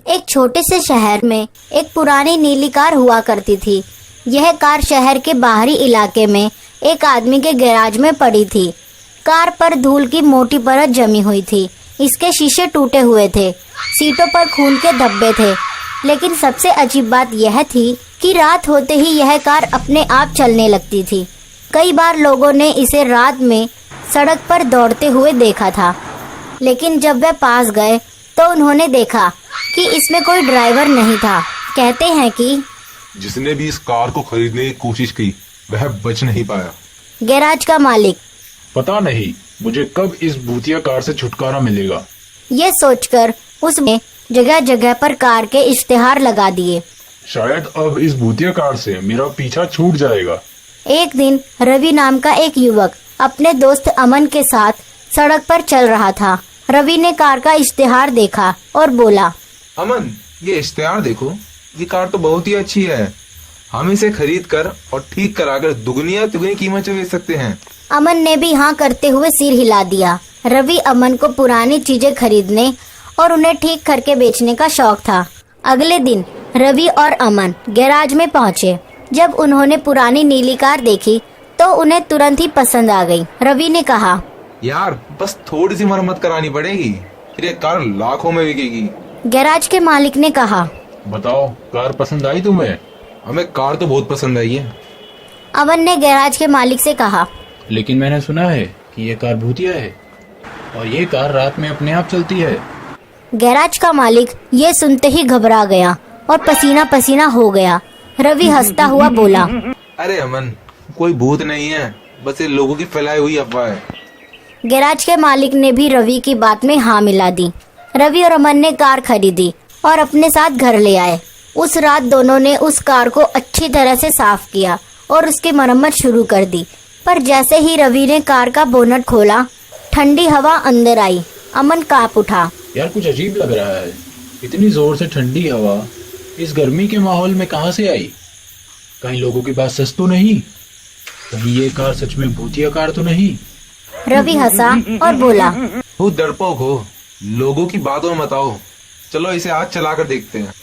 एक छोटे से शहर में एक पुरानी नीली कार हुआ करती थी। यह कार शहर के बाहरी इलाके में एक आदमी के गैराज में पड़ी थी। कार पर धूल की मोटी परत जमी हुई थी। इसके शीशे टूटे हुए थे। सीटों पर खून के धब्बे थे। लेकिन सबसे अजीब बात यह थी कि रात होते ही यह कार अपने आप चलने लगती थी। कई बार लोगों ने इसे रात में सड़क पर दौड़ते हुए देखा था, लेकिन जब वे पास गए तो उन्होंने देखा कि इसमें कोई ड्राइवर नहीं था। कहते हैं कि जिसने भी इस कार को खरीदने की कोशिश की वह बच नहीं पाया। गैराज का मालिक पता नहीं मुझे कब इस भूतिया कार से छुटकारा मिलेगा। ये सोचकर उसने जगह जगह पर कार के इश्तेहार लगा दिए। शायद अब इस भूतिया कार से मेरा पीछा छूट जाएगा। एक दिन रवि नाम का एक युवक अपने दोस्त अमन के साथ सड़क पर चल रहा था। रवि ने कार का इश्तेहार देखा और बोला, अमन, ये इश्तेहार देखो, ये कार तो बहुत ही अच्छी है। हम इसे खरीद कर और ठीक कराकर दुगनी या तिगुनी कीमत में बेच सकते हैं। अमन ने भी हाँ करते हुए सिर हिला दिया। रवि अमन को पुरानी चीजें खरीदने और उन्हें ठीक करके बेचने का शौक था। अगले दिन रवि और अमन गैराज में पहुँचे। जब उन्होंने पुरानी नीली कार देखी तो उन्हें तुरंत ही पसंद आ गई। रवि ने कहा, यार बस थोड़ी सी मरम्मत करानी पड़ेगी, फिर ये कार लाखों में बिकेगी। गैराज के मालिक ने कहा, बताओ कार पसंद आई तुम्हें? हमें कार तो बहुत पसंद आई है। अमन ने गैराज के मालिक से कहा, लेकिन मैंने सुना है कि ये कार भूतिया है और ये कार रात में अपने आप चलती है। गैराज का मालिक ये सुनते ही घबरा गया और पसीना पसीना हो गया। रवि हंसता हुआ बोला, अरे अमन, कोई भूत नहीं है, बस ये लोगों की फैलाई हुई अफवाह है। गैराज के मालिक ने भी रवि की बात में हाँ मिला दी। रवि और अमन ने कार खरीदी और अपने साथ घर ले आए। उस रात दोनों ने उस कार को अच्छी तरह से साफ किया और उसकी मरम्मत शुरू कर दी। पर जैसे ही रवि ने कार का बोनट खोला, ठंडी हवा अंदर आई। अमन कांप उठा। यार कुछ अजीब लग रहा है। इतनी जोर से ठंडी हवा इस गर्मी के माहौल में कहाँ से आई? कहीं लोगों की बात सच तो नहीं? कहीं ये कार सच में भूतिया कार तो नहीं? रवि हंसा और बोला, बहुत डरपोक हो, लोगों की बातों में मत आओ। चलो इसे आज चलाकर देखते हैं।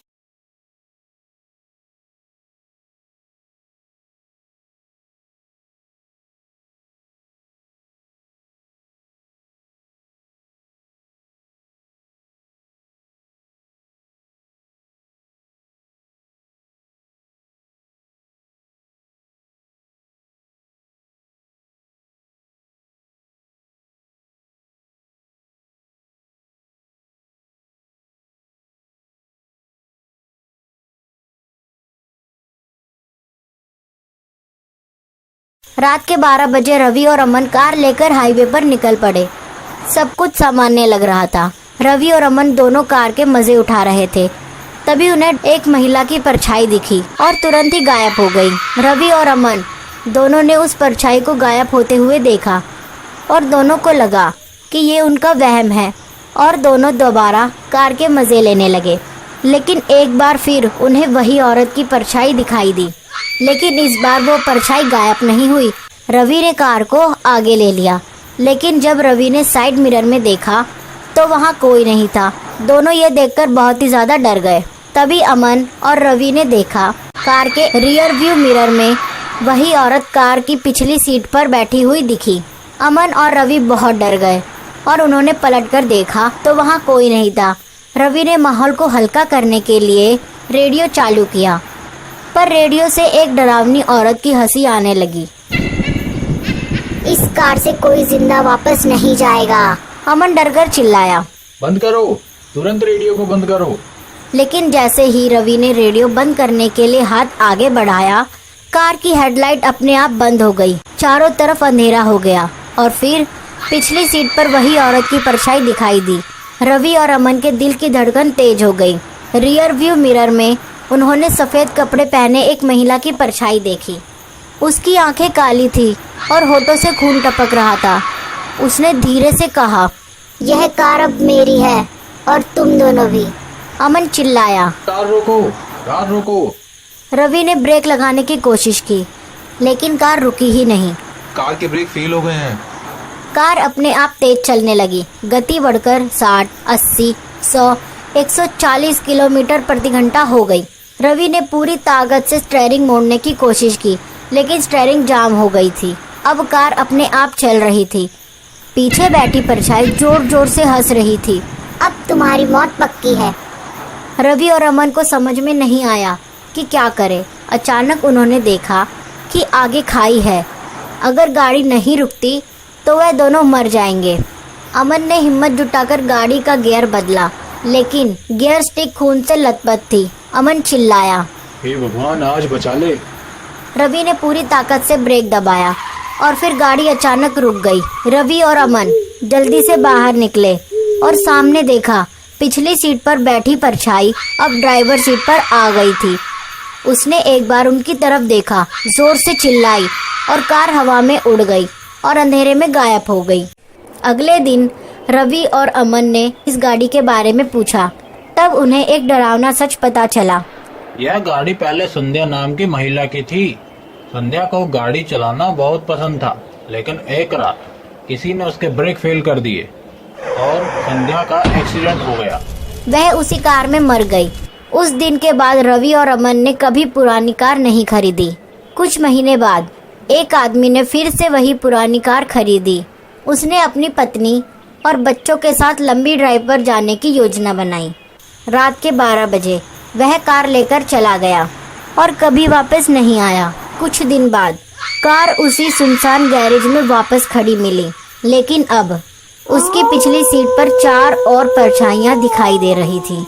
रात के 12 बजे रवि और अमन कार लेकर हाईवे पर निकल पड़े। सब कुछ सामान्य लग रहा था। रवि और अमन दोनों कार के मजे उठा रहे थे। तभी उन्हें एक महिला की परछाई दिखी और तुरंत ही गायब हो गई। रवि और अमन दोनों ने उस परछाई को गायब होते हुए देखा और दोनों को लगा कि ये उनका वहम है और दोनों दोबारा कार के मजे लेने लगे। लेकिन एक बार फिर उन्हें वही औरत की परछाई दिखाई दी, लेकिन इस बार वो परछाई गायब नहीं हुई। रवि ने कार को आगे ले लिया, लेकिन जब रवि ने साइड मिरर में देखा तो वहाँ कोई नहीं था। दोनों ये देखकर बहुत ही ज्यादा डर गए। तभी अमन और रवि ने देखा कार के रियर व्यू मिरर में वही औरत कार की पिछली सीट पर बैठी हुई दिखी। अमन और रवि बहुत डर गए और उन्होंने पलटकर देखा तो वहाँ कोई नहीं था। रवि ने माहौल को हल्का करने के लिए रेडियो चालू किया, पर रेडियो से एक डरावनी औरत की हंसी आने लगी। इस कार से कोई जिंदा वापस नहीं जाएगा, अमन डरकर चिल्लाया। बंद करो, तुरंत रेडियो को बंद करो। लेकिन जैसे ही रवि ने रेडियो बंद करने के लिए हाथ आगे बढ़ाया, कार की हेडलाइट अपने आप बंद हो गई। चारों तरफ अंधेरा हो गया और फिर पिछली सीट पर वही औरत की परछाई दिखाई दी। रवि और अमन के दिल की धड़कन तेज हो गई। रियर व्यू मिरर में उन्होंने सफेद कपड़े पहने एक महिला की परछाई देखी। उसकी आंखें काली थी और होठों से खून टपक रहा था। उसने धीरे से कहा, यह कार अब मेरी है और तुम दोनों भी। अमन चिल्लाया, कार रोको, कार रोको। रवि ने ब्रेक लगाने की कोशिश की, लेकिन कार रुकी ही नहीं। कार के ब्रेक फेल हो गए हैं। कार अपने आप तेज चलने लगी। गति बढ़कर 60, 80, 100 140 किलोमीटर प्रति घंटा हो गई। रवि ने पूरी ताकत से स्टीयरिंग मोड़ने की कोशिश की, लेकिन स्टीयरिंग जाम हो गई थी। अब कार अपने आप चल रही थी। पीछे बैठी परछाई जोर जोर से हंस रही थी। अब तुम्हारी मौत पक्की है। रवि और अमन को समझ में नहीं आया कि क्या करे। अचानक उन्होंने देखा कि आगे खाई है। अगर गाड़ी नहीं रुकती तो वह दोनों मर जाएंगे। अमन ने हिम्मत जुटाकर गाड़ी का गियर बदला, लेकिन गियर स्टिक खून से लथपथ थी। अमन चिल्लाया। हे भगवान, आज बचा ले। रवि ने पूरी ताकत से ब्रेक दबाया और फिर गाड़ी अचानक रुक गई। रवि और अमन जल्दी से बाहर निकले और सामने देखा, पिछली सीट पर बैठी परछाई अब ड्राइवर सीट पर आ गई थी। उसने एक बार उनकी तरफ देखा, जोर से चिल्लाई और कार हवा में उड़ गई और अंधेरे में गायब हो गई। अगले दिन रवि और अमन ने इस गाड़ी के बारे में पूछा। तब उन्हें एक डरावना सच पता चला। यह गाड़ी पहले संध्या नाम की महिला की थी। संध्या को गाड़ी चलाना बहुत पसंद था, लेकिन एक रात किसी ने उसके ब्रेक फेल कर दिए और संध्या का एक्सीडेंट हो गया। वह उसी कार में मर गई। उस दिन के बाद रवि और अमन ने कभी पुरानी कार नहीं खरीदी। कुछ महीने बाद एक आदमी ने फिर से वही पुरानी कार खरीदी। उसने अपनी पत्नी और बच्चों के साथ लंबी ड्राइव पर जाने की योजना बनाई। रात के 12 बजे वह कार लेकर चला गया और कभी वापस नहीं आया। कुछ दिन बाद कार उसी सुनसान गैरेज में वापस खड़ी मिली, लेकिन अब उसकी पिछली सीट पर 4 और परछाइयां दिखाई दे रही थी।